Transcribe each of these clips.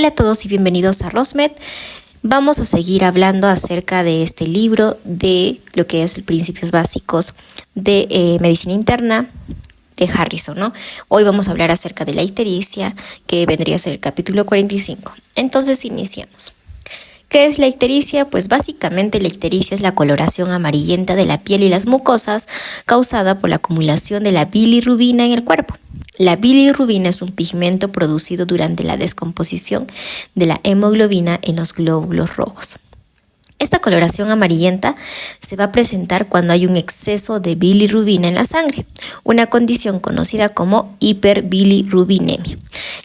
Hola a todos y bienvenidos a ROSMED. Vamos a seguir hablando acerca de este libro de lo que es Principios Básicos de Medicina Interna de Harrison, ¿no? Hoy vamos a hablar acerca de la ictericia, que vendría a ser el capítulo 45. Entonces iniciamos. ¿Qué es la ictericia? Pues básicamente la ictericia es la coloración amarillenta de la piel y las mucosas causada por la acumulación de la bilirrubina en el cuerpo. La bilirrubina es un pigmento producido durante la descomposición de la hemoglobina en los glóbulos rojos. Esta coloración amarillenta se va a presentar cuando hay un exceso de bilirrubina en la sangre, una condición conocida como hiperbilirrubinemia.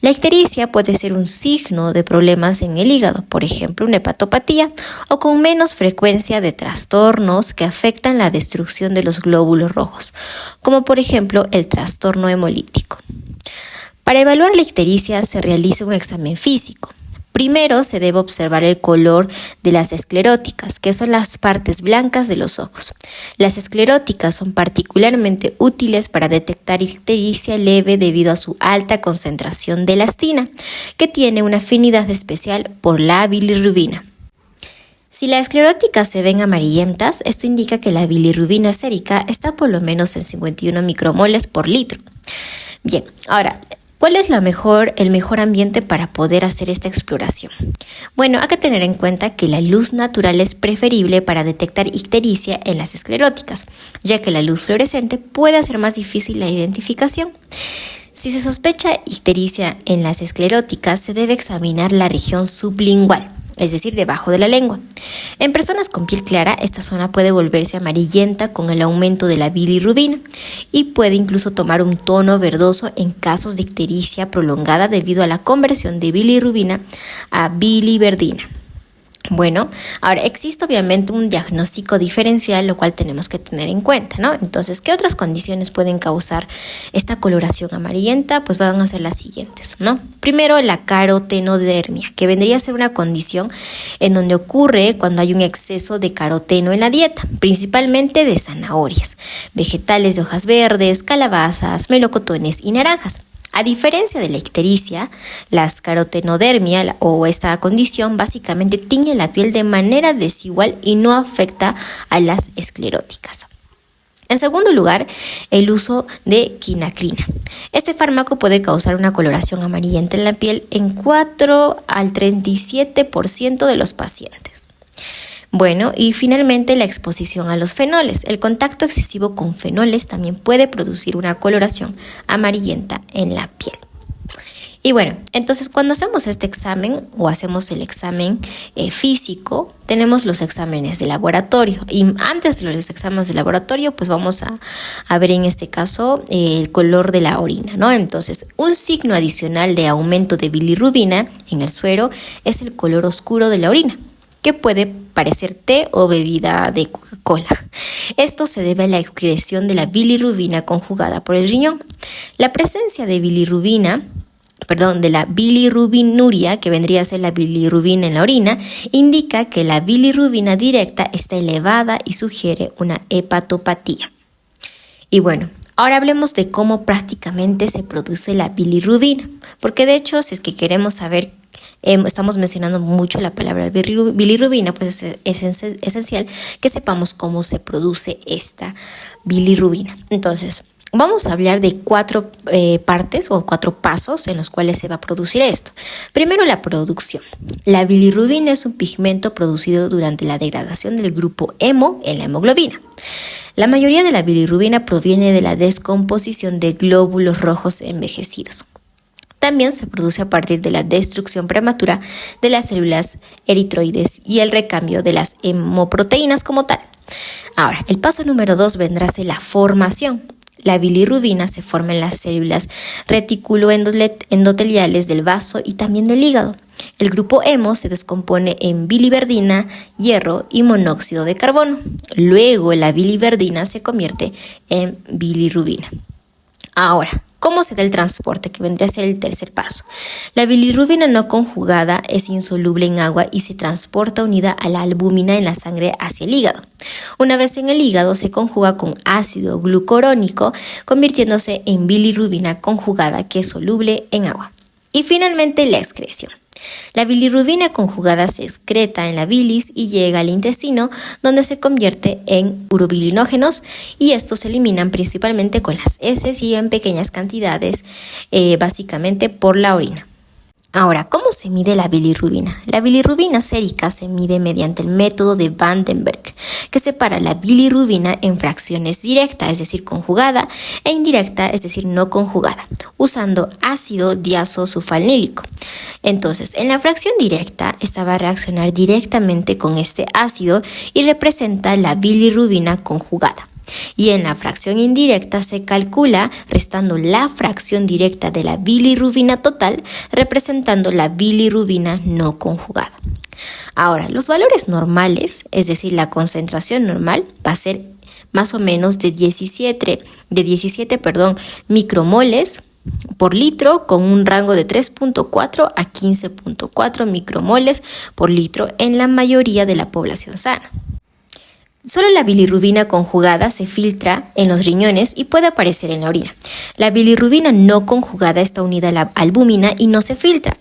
La ictericia puede ser un signo de problemas en el hígado, por ejemplo, una hepatopatía, o con menos frecuencia de trastornos que afectan la destrucción de los glóbulos rojos, como por ejemplo el trastorno hemolítico. Para evaluar la ictericia se realiza un examen físico. Primero se debe observar el color de las escleróticas, que son las partes blancas de los ojos. Las escleróticas son particularmente útiles para detectar ictericia leve debido a su alta concentración de elastina, que tiene una afinidad especial por la bilirrubina. Si las escleróticas se ven amarillentas, esto indica que la bilirrubina sérica está por lo menos en 51 micromoles por litro. Bien, ahora, ¿cuál es el mejor ambiente para poder hacer esta exploración? Bueno, hay que tener en cuenta que la luz natural es preferible para detectar ictericia en las escleróticas, ya que la luz fluorescente puede hacer más difícil la identificación. Si se sospecha ictericia en las escleróticas, se debe examinar la región sublingual, es decir, debajo de la lengua. En personas con piel clara, esta zona puede volverse amarillenta con el aumento de la bilirrubina y puede incluso tomar un tono verdoso en casos de ictericia prolongada debido a la conversión de bilirrubina a biliverdina. Bueno, ahora existe obviamente un diagnóstico diferencial, lo cual tenemos que tener en cuenta, ¿no? Entonces, ¿qué otras condiciones pueden causar esta coloración amarillenta? Pues van a ser las siguientes, ¿no? Primero, la carotenodermia, que vendría a ser una condición en donde ocurre cuando hay un exceso de caroteno en la dieta, principalmente de zanahorias, vegetales de hojas verdes, calabazas, melocotones y naranjas. A diferencia de la ictericia, la carotenodermia o esta condición básicamente tiñe la piel de manera desigual y no afecta a las escleróticas. En segundo lugar, el uso de quinacrina. Este fármaco puede causar una coloración amarillenta en la piel en 4 al 37% de los pacientes. Bueno, y finalmente la exposición a los fenoles. El contacto excesivo con fenoles también puede producir una coloración amarillenta en la piel. Y bueno, entonces cuando hacemos este examen o hacemos el examen físico, tenemos los exámenes de laboratorio. Y antes de los exámenes de laboratorio, pues vamos a ver en este caso el color de la orina, ¿no? Entonces, un signo adicional de aumento de bilirrubina en el suero es el color oscuro de la orina, que puede parecer té o bebida de Coca-Cola. Esto se debe a la excreción de la bilirrubina conjugada por el riñón. La presencia de de la bilirrubinuria, que vendría a ser la bilirrubina en la orina, indica que la bilirrubina directa está elevada y sugiere una hepatopatía. Y bueno, ahora hablemos de cómo prácticamente se produce la bilirrubina, porque de hecho, si es que queremos saber, estamos mencionando mucho la palabra bilirrubina, pues es esencial que sepamos cómo se produce esta bilirrubina. Entonces, vamos a hablar de 4 partes o 4 pasos en los cuales se va a producir esto. Primero, la producción. La bilirrubina es un pigmento producido durante la degradación del grupo hemo en la hemoglobina. La mayoría de la bilirrubina proviene de la descomposición de glóbulos rojos envejecidos. También se produce a partir de la destrucción prematura de las células eritroides y el recambio de las hemoproteínas como tal. Ahora, el paso número 2 vendrá a ser la formación. La bilirrubina se forma en las células reticuloendoteliales del vaso y también del hígado. El grupo hemo se descompone en biliverdina, hierro y monóxido de carbono. Luego la biliverdina se convierte en bilirrubina. Ahora, ¿cómo se da el transporte? Que vendría a ser el tercer paso. La bilirrubina no conjugada es insoluble en agua y se transporta unida a la albúmina en la sangre hacia el hígado. Una vez en el hígado se conjuga con ácido glucurónico, convirtiéndose en bilirrubina conjugada que es soluble en agua. Y finalmente la excreción. La bilirrubina conjugada se excreta en la bilis y llega al intestino, donde se convierte en urobilinógenos, y estos se eliminan principalmente con las heces y en pequeñas cantidades, básicamente por la orina. Ahora, ¿cómo se mide la bilirrubina? La bilirrubina sérica se mide mediante el método de Vandenberg, que separa la bilirrubina en fracciones directa, es decir, conjugada, e indirecta, es decir, no conjugada, usando ácido diazosulfanílico. Entonces, en la fracción directa, esta va a reaccionar directamente con este ácido y representa la bilirrubina conjugada. Y en la fracción indirecta se calcula restando la fracción directa de la bilirrubina total, representando la bilirrubina no conjugada. Ahora, los valores normales, es decir, la concentración normal, va a ser más o menos de 17 micromoles por litro, con un rango de 3.4 a 15.4 micromoles por litro en la mayoría de la población sana. Solo la bilirrubina conjugada se filtra en los riñones y puede aparecer en la orina. La bilirrubina no conjugada está unida a la albúmina y no se filtra.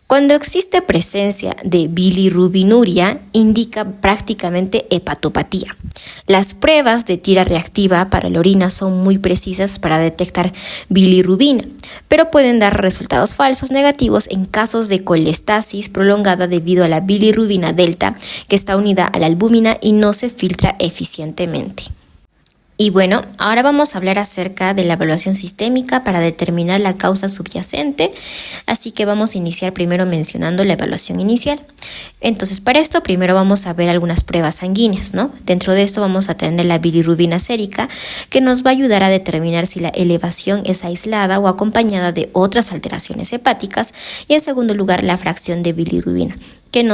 Cuando existe presencia de bilirrubinuria, indica prácticamente hepatopatía. Las pruebas de tira reactiva para la orina son muy precisas para detectar bilirrubina, pero pueden dar resultados falsos negativos en casos de colestasis prolongada debido a la bilirrubina delta, que está unida a la albúmina y no se filtra eficientemente. Y bueno, ahora vamos a hablar acerca de la evaluación sistémica para determinar la causa subyacente, así que vamos a iniciar primero mencionando la evaluación inicial. Entonces, para esto primero vamos a ver algunas pruebas sanguíneas, ¿no? Dentro de esto vamos a tener la bilirrubina sérica, que nos va a ayudar a determinar si la elevación es aislada o acompañada de otras alteraciones hepáticas, y en segundo lugar la fracción de bilirrubina, que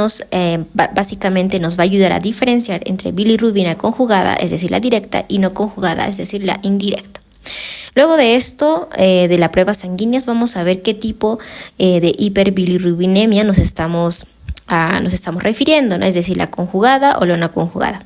básicamente nos va a ayudar a diferenciar entre bilirrubina conjugada, es decir, la directa, y no conjugada, es decir, la indirecta. Luego de esto, de la prueba sanguínea, vamos a ver qué tipo de hiperbilirrubinemia nos estamos refiriendo, ¿no? Es decir, la conjugada o la no conjugada.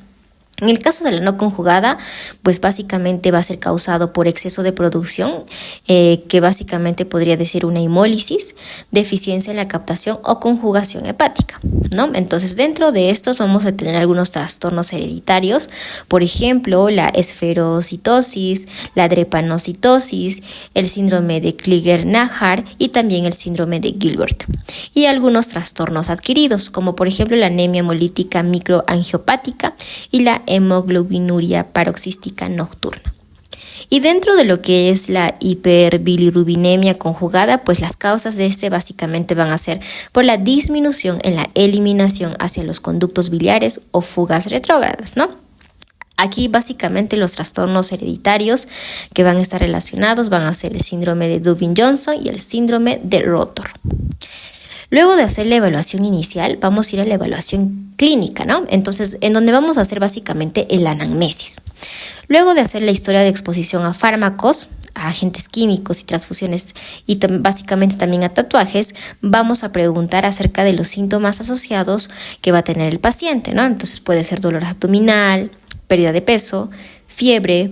En el caso de la no conjugada, pues básicamente va a ser causado por exceso de producción, que básicamente podría decir una hemólisis, deficiencia en la captación o conjugación hepática, ¿no? Entonces, dentro de estos vamos a tener algunos trastornos hereditarios, por ejemplo, la esferocitosis, la drepanocitosis, el síndrome de Klinger-Najar y también el síndrome de Gilbert. Y algunos trastornos adquiridos, como por ejemplo la anemia hemolítica microangiopática y la hemoglobinuria paroxística nocturna. Y dentro de lo que es la hiperbilirrubinemia conjugada, pues las causas de básicamente van a ser por la disminución en la eliminación hacia los conductos biliares o fugas retrógradas, ¿no? Aquí básicamente los trastornos hereditarios que van a estar relacionados van a ser el síndrome de Dubin-Johnson y el síndrome de Rotor. Luego de hacer la evaluación inicial, vamos a ir a la evaluación clínica, ¿no? Entonces, en donde vamos a hacer básicamente el anamnesis. Luego de hacer la historia de exposición a fármacos, a agentes químicos y transfusiones y básicamente también a tatuajes, vamos a preguntar acerca de los síntomas asociados que va a tener el paciente, ¿no? Entonces puede ser dolor abdominal, pérdida de peso, fiebre,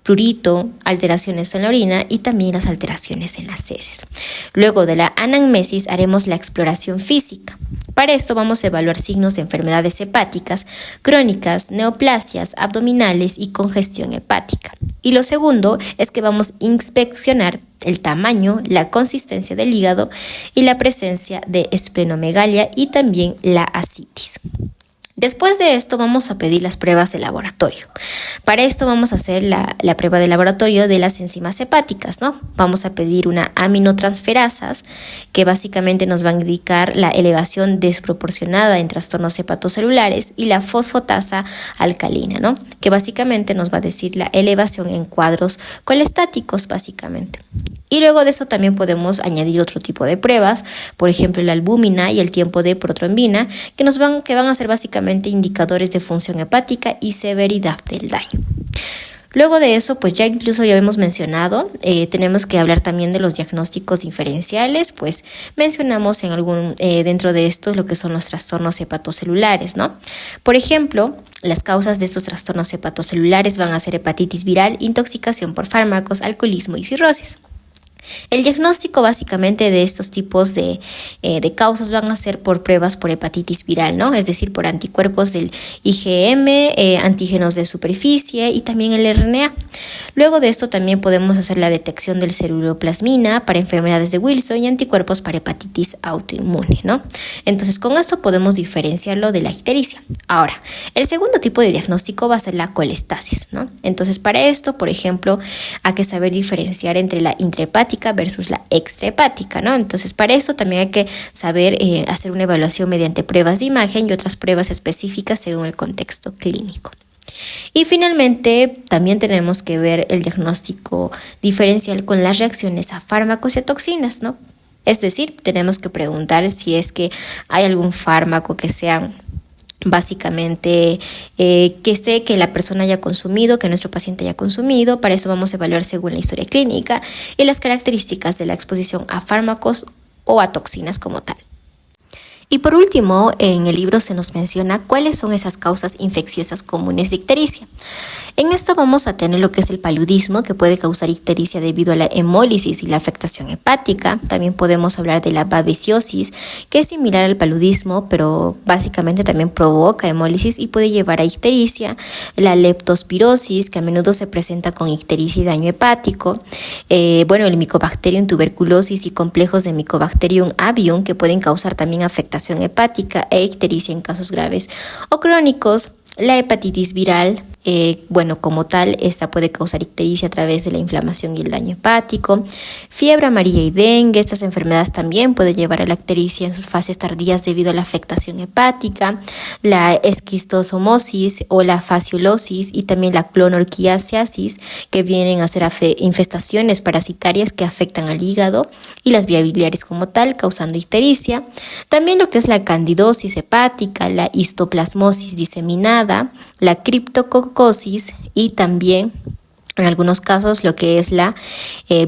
prurito, alteraciones en la orina y también las alteraciones en las heces. Luego de la anamnesis haremos la exploración física. Para esto vamos a evaluar signos de enfermedades hepáticas, crónicas, neoplasias abdominales y congestión hepática. Y lo segundo es que vamos a inspeccionar el tamaño, la consistencia del hígado y la presencia de esplenomegalia y también la ascitis. Después de esto vamos a pedir las pruebas de laboratorio. Para esto vamos a hacer la prueba de laboratorio de las enzimas hepáticas, ¿no? Vamos a pedir una aminotransferasas que básicamente nos va a indicar la elevación desproporcionada en trastornos hepatocelulares y la fosfatasa alcalina, ¿no? Que básicamente nos va a decir la elevación en cuadros colestáticos básicamente. Y luego de eso también podemos añadir otro tipo de pruebas, por ejemplo la albúmina y el tiempo de protrombina, que van a ser básicamente indicadores de función hepática y severidad del daño. Luego de eso, pues ya hemos mencionado, tenemos que hablar también de los diagnósticos diferenciales, pues mencionamos dentro de estos lo que son los trastornos hepatocelulares, ¿no? Por ejemplo, las causas de estos trastornos hepatocelulares van a ser hepatitis viral, intoxicación por fármacos, alcoholismo y cirrosis. El diagnóstico básicamente de estos tipos de causas van a ser por pruebas por hepatitis viral, ¿no? Es decir, por anticuerpos del IgM, antígenos de superficie y también el RNA. Luego de esto también podemos hacer la detección del ceruloplasmina para enfermedades de Wilson y anticuerpos para hepatitis autoinmune, ¿no? Entonces con esto podemos diferenciarlo de la ictericia. Ahora, el segundo tipo de diagnóstico va a ser la colestasis, ¿no? Entonces para esto, por ejemplo, hay que saber diferenciar entre la intrahepática versus la extrahepática, ¿no? Entonces, para eso también hay que saber hacer una evaluación mediante pruebas de imagen y otras pruebas específicas según el contexto clínico. Y finalmente, también tenemos que ver el diagnóstico diferencial con las reacciones a fármacos y a toxinas, ¿no? Es decir, tenemos que preguntar si es que hay algún fármaco que sea básicamente que la persona haya consumido, que nuestro paciente haya consumido. Para eso vamos a evaluar según la historia clínica y las características de la exposición a fármacos o a toxinas como tal. Y por último, en el libro se nos menciona cuáles son esas causas infecciosas comunes de ictericia. En esto vamos a tener lo que es el paludismo, que puede causar ictericia debido a la hemólisis y la afectación hepática. También podemos hablar de la babesiosis, que es similar al paludismo, pero básicamente también provoca hemólisis y puede llevar a ictericia. La leptospirosis, que a menudo se presenta con ictericia y daño hepático. El Mycobacterium tuberculosis y complejos de Mycobacterium avium, que pueden causar también afectación hepática e ictericia en casos graves o crónicos. La hepatitis viral, como tal, esta puede causar ictericia a través de la inflamación y el daño hepático. Fiebre amarilla y dengue, estas enfermedades también pueden llevar a la ictericia en sus fases tardías debido a la afectación hepática. La esquistosomosis o la fasciolosis y también la clonorquiasiasis, que vienen a ser infestaciones parasitarias que afectan al hígado y las vías biliares como tal, causando ictericia. También lo que es la candidosis hepática, la histoplasmosis diseminada, la criptococosis y también en algunos casos lo que es la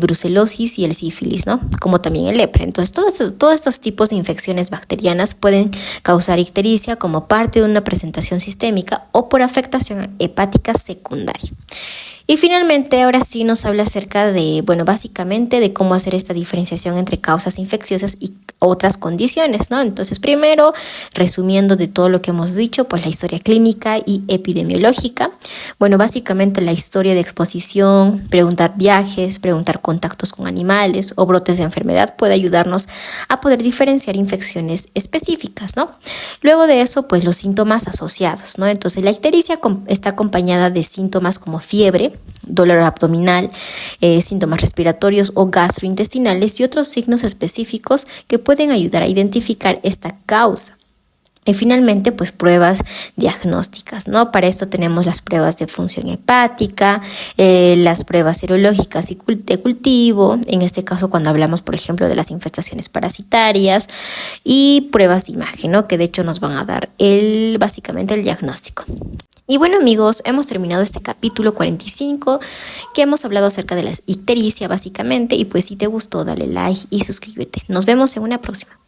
brucelosis y el sífilis, ¿no? Como también el lepra. Entonces todos estos tipos de infecciones bacterianas pueden causar ictericia como parte de una presentación sistémica o por afectación hepática secundaria. Y finalmente, ahora sí nos habla acerca de, básicamente de cómo hacer esta diferenciación entre causas infecciosas y otras condiciones, ¿no? Entonces, primero, resumiendo de todo lo que hemos dicho, pues la historia clínica y epidemiológica. Básicamente la historia de exposición, preguntar viajes, preguntar contactos con animales o brotes de enfermedad puede ayudarnos a poder diferenciar infecciones específicas, ¿no? Luego de eso, pues los síntomas asociados, ¿no? Entonces, la ictericia está acompañada de síntomas como fiebre, dolor abdominal, síntomas respiratorios o gastrointestinales y otros signos específicos que pueden ayudar a identificar esta causa. Y finalmente, pues pruebas diagnósticas, ¿no? Para esto tenemos las pruebas de función hepática, las pruebas serológicas y de cultivo, en este caso cuando hablamos, por ejemplo, de las infestaciones parasitarias, y pruebas de imagen, ¿no? Que de hecho nos van a dar básicamente el diagnóstico. Y amigos, hemos terminado este capítulo 45 que hemos hablado acerca de la ictericia básicamente, y pues si te gustó dale like y suscríbete. Nos vemos en una próxima.